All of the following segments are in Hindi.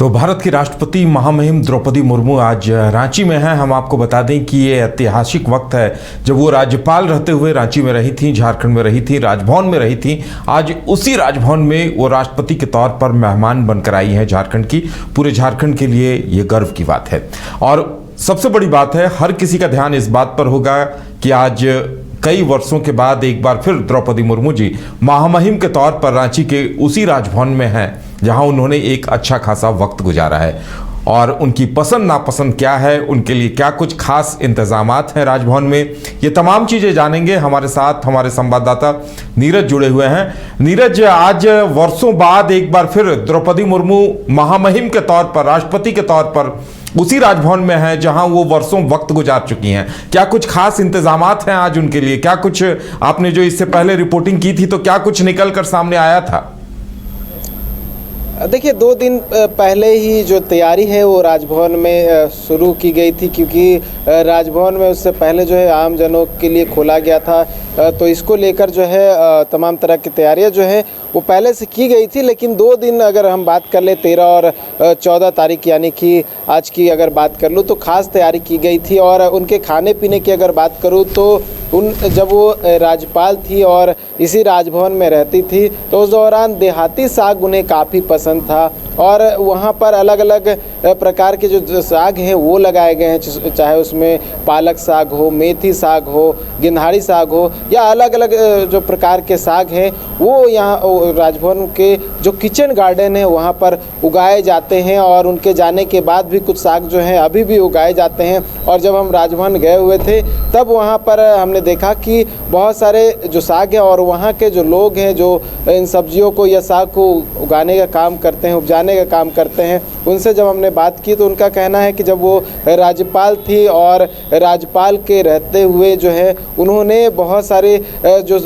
तो भारत की राष्ट्रपति महामहिम द्रौपदी मुर्मू आज रांची में हैं। हम आपको बता दें कि ये ऐतिहासिक वक्त है जब वो राज्यपाल रहते हुए रांची में रही थी, झारखंड में रही थी, राजभवन में रही थी। आज उसी राजभवन में वो राष्ट्रपति के तौर पर मेहमान बनकर आई हैं झारखंड की। पूरे झारखंड के लिए ये गर्व की बात है। और सबसे बड़ी बात है, हर किसी का ध्यान इस बात पर होगा कि आज कई वर्षों के बाद एक बार फिर द्रौपदी मुर्मू जी महामहिम के तौर पर रांची के उसी राजभवन में हैं जहां उन्होंने एक अच्छा खासा वक्त गुजारा है। और उनकी पसंद नापसंद क्या है, उनके लिए क्या कुछ खास इंतजामात हैं राजभवन में, ये तमाम चीज़ें जानेंगे। हमारे साथ हमारे संवाददाता नीरज जुड़े हुए हैं। नीरज, आज वर्षों बाद एक बार फिर द्रौपदी मुर्मू महामहिम के तौर पर, राष्ट्रपति के तौर पर उसी राजभवन में है जहां वो वर्षों वक्त गुजार चुकी हैं। क्या कुछ खास इंतजामात हैं आज उनके लिए? क्या कुछ आपने जो इससे पहले रिपोर्टिंग की थी तो क्या कुछ निकल कर सामने आया था? देखिए, 2 दिन पहले ही जो तैयारी है वो राजभवन में शुरू की गई थी, क्योंकि राजभवन में उससे पहले जो है आम जनों के लिए खोला गया था। तो इसको लेकर जो है तमाम तरह की तैयारियां जो है वो पहले से की गई थी। लेकिन 2 दिन अगर हम बात कर ले, 13 और 14 तारीख यानी कि आज की अगर बात कर लूँ तो ख़ास तैयारी की गई थी। और उनके खाने पीने की अगर बात करूँ तो जब वो राज्यपाल थी और इसी राजभवन में रहती थी तो उस दौरान देहाती साग उन्हें काफ़ी पसंद था। और वहाँ पर अलग अलग प्रकार के जो साग हैं वो लगाए गए हैं, चाहे उसमें पालक साग हो, मेथी साग हो, गिन्हारी साग हो, या अलग अलग जो प्रकार के साग हैं वो यहाँ राजभवन के जो किचन गार्डन है वहाँ पर उगाए जाते हैं। और उनके जाने के बाद भी कुछ साग जो हैं अभी भी उगाए जाते हैं। और जब हम राजभवन गए हुए थे तब वहाँ पर हमने देखा कि बहुत सारे जो साग हैं और वहाँ के जो लोग हैं जो इन सब्जियों को या साग को उगाने का काम करते हैं, उपजाने का काम करते हैं, उनसे जब हमने बात की तो उनका कहना है कि जब वो राज्यपाल थी और राज्यपाल के रहते हुए जो है उन्होंने बहुत सारे जो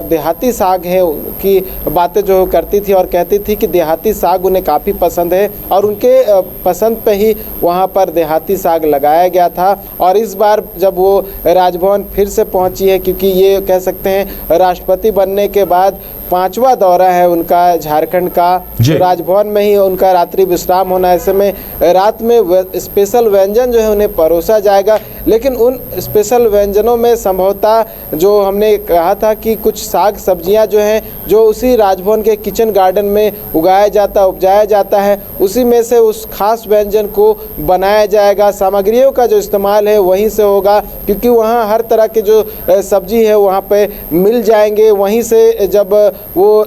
देहाती साग हैं की बातें जो करती थी और कहती थी कि देहाती साग उन्हें काफ़ी पसंद है। और उनके पसंद पे ही वहाँ पर देहाती साग लगाया गया था। और इस बार जब वो राजभवन फिर से पहुँची है, क्योंकि ये कह सकते हैं राष्ट्रपति बनने के बाद 5वां दौरा है उनका झारखंड का, तो राजभवन में ही उनका रात्रि विश्राम होना। ऐसे में रात में स्पेशल व्यंजन जो है उन्हें परोसा जाएगा। लेकिन उन स्पेशल व्यंजनों में संभवतः जो हमने कहा था कि कुछ साग सब्जियां जो हैं जो उसी राजभवन के किचन गार्डन में उपजाया जाता है, उसी में से उस खास व्यंजन को बनाया जाएगा। सामग्रियों का जो इस्तेमाल है वहीं से होगा, क्योंकि वहाँ हर तरह के जो सब्जी है वहाँ पे मिल जाएंगे। वहीं से जब वो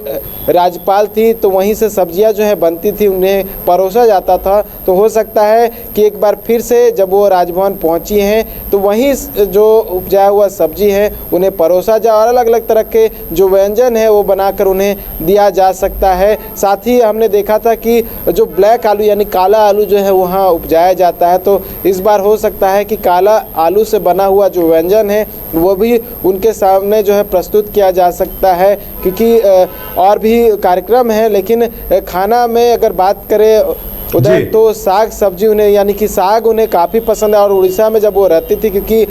राज्यपाल थी तो वहीं से सब्जियां जो है बनती थी, उन्हें परोसा जाता था। तो हो सकता है कि एक बार फिर से जब वो राजभवन पहुंची हैं तो वहीं जो उपजाया हुआ सब्जी है उन्हें परोसा जाए और अलग अलग तरह के जो व्यंजन है वो बनाकर उन्हें दिया जा सकता है। साथ ही हमने देखा था कि जो ब्लैक आलू यानी काला आलू जो है वहाँ उपजाया जाता है, तो इस बार हो सकता है कि काला आलू से बना हुआ जो व्यंजन है वो भी उनके सामने जो है प्रस्तुत किया जा सकता है, क्योंकि और भी कार्यक्रम है। लेकिन खाना में अगर बात करें उधर तो साग सब्जी उन्हें यानी कि साग उन्हें काफ़ी पसंद है। और उड़ीसा में जब वो रहती थी, क्योंकि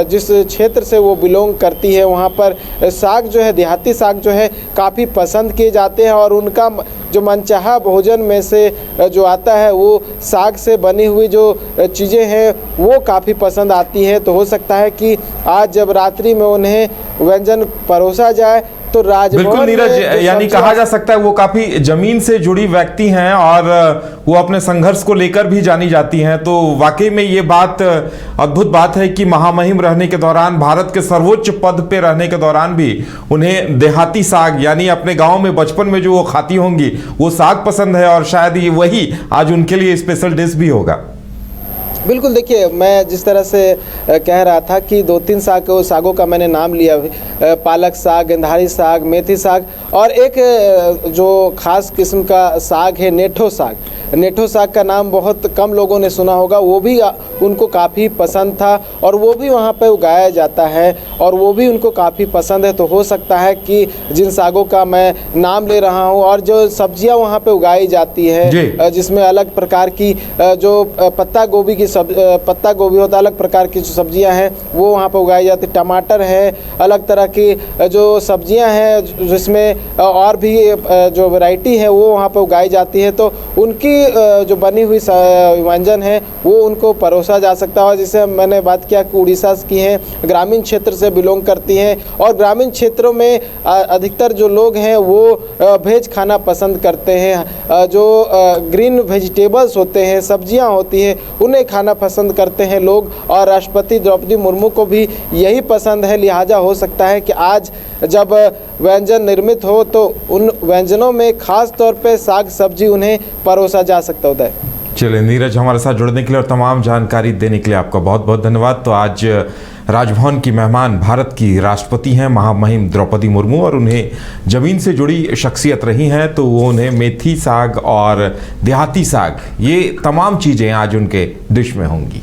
जिस क्षेत्र से वो बिलोंग करती है वहाँ पर साग जो है, देहाती साग जो है काफ़ी पसंद किए जाते हैं। और उनका जो मनचाहा भोजन में से जो आता है वो साग से बनी हुई जो चीज़ें हैं वो काफ़ी पसंद आती है। तो हो सकता है कि आज जब रात्रि में उन्हें व्यंजन परोसा जाए तो राजभवन, बिल्कुल नीरज, यानी कहा जा सकता है वो काफी जमीन से जुड़ी व्यक्ति हैं और वो अपने संघर्ष को लेकर भी जानी जाती हैं। तो वाकई में ये बात अद्भुत बात है कि महामहिम रहने के दौरान, भारत के सर्वोच्च पद पे रहने के दौरान भी उन्हें देहाती साग यानी अपने गांव में बचपन में जो वो खाती होंगी वो साग पसंद है। और शायद ये वही आज उनके लिए स्पेशल डिश भी होगा। बिल्कुल, देखिए, मैं जिस तरह से कह रहा था कि 2-3 सागों का मैंने नाम लिया, पालक साग, गिन्हारी साग, मेथी साग, और एक जो खास किस्म का साग है नेठो साग। नेठो साग का नाम बहुत कम लोगों ने सुना होगा, वो भी उनको काफ़ी पसंद था और वो भी वहाँ पे उगाया जाता है और वो भी उनको काफ़ी पसंद है। तो हो सकता है कि जिन सागों का मैं नाम ले रहा हूँ और जो सब्जियाँ वहाँ पे उगाई जाती है, जिसमें अलग प्रकार की जो पत्ता गोभी की पत्ता गोभी होता है, अलग प्रकार की जो सब्जियां हैं वो वहाँ पर उगाई जाती। टमाटर है, अलग तरह की जो सब्जियां हैं जिसमें और भी जो वैरायटी है वो वहाँ पर उगाई जाती है। तो उनकी जो बनी हुई व्यंजन है वो उनको परोसा जा सकता है। और जिसे मैंने बात किया कि उड़ीसा की हैं, ग्रामीण क्षेत्र से बिलोंग करती हैं और ग्रामीण क्षेत्रों में अधिकतर जो लोग हैं वो वेज खाना पसंद करते हैं। जो ग्रीन वेजिटेबल्स होते हैं, सब्जियां होती हैं, उन्हें खाना पसंद करते हैं लोग। और राष्ट्रपति द्रौपदी मुर्मू को भी यही पसंद है, लिहाजा हो सकता है कि आज जब व्यंजन निर्मित हो तो उन व्यंजनों में खास तौर पे साग सब्जी उन्हें परोसा जा सकता होता है। चलिए नीरज, हमारे साथ जुड़ने के लिए और तमाम जानकारी देने के लिए आपका बहुत बहुत धन्यवाद। तो आज राजभवन की मेहमान भारत की राष्ट्रपति हैं महामहिम द्रौपदी मुर्मू, और उन्हें ज़मीन से जुड़ी शख्सियत रही हैं, तो वो उन्हें मेथी साग और देहाती साग, ये तमाम चीज़ें आज उनके डिश में होंगी।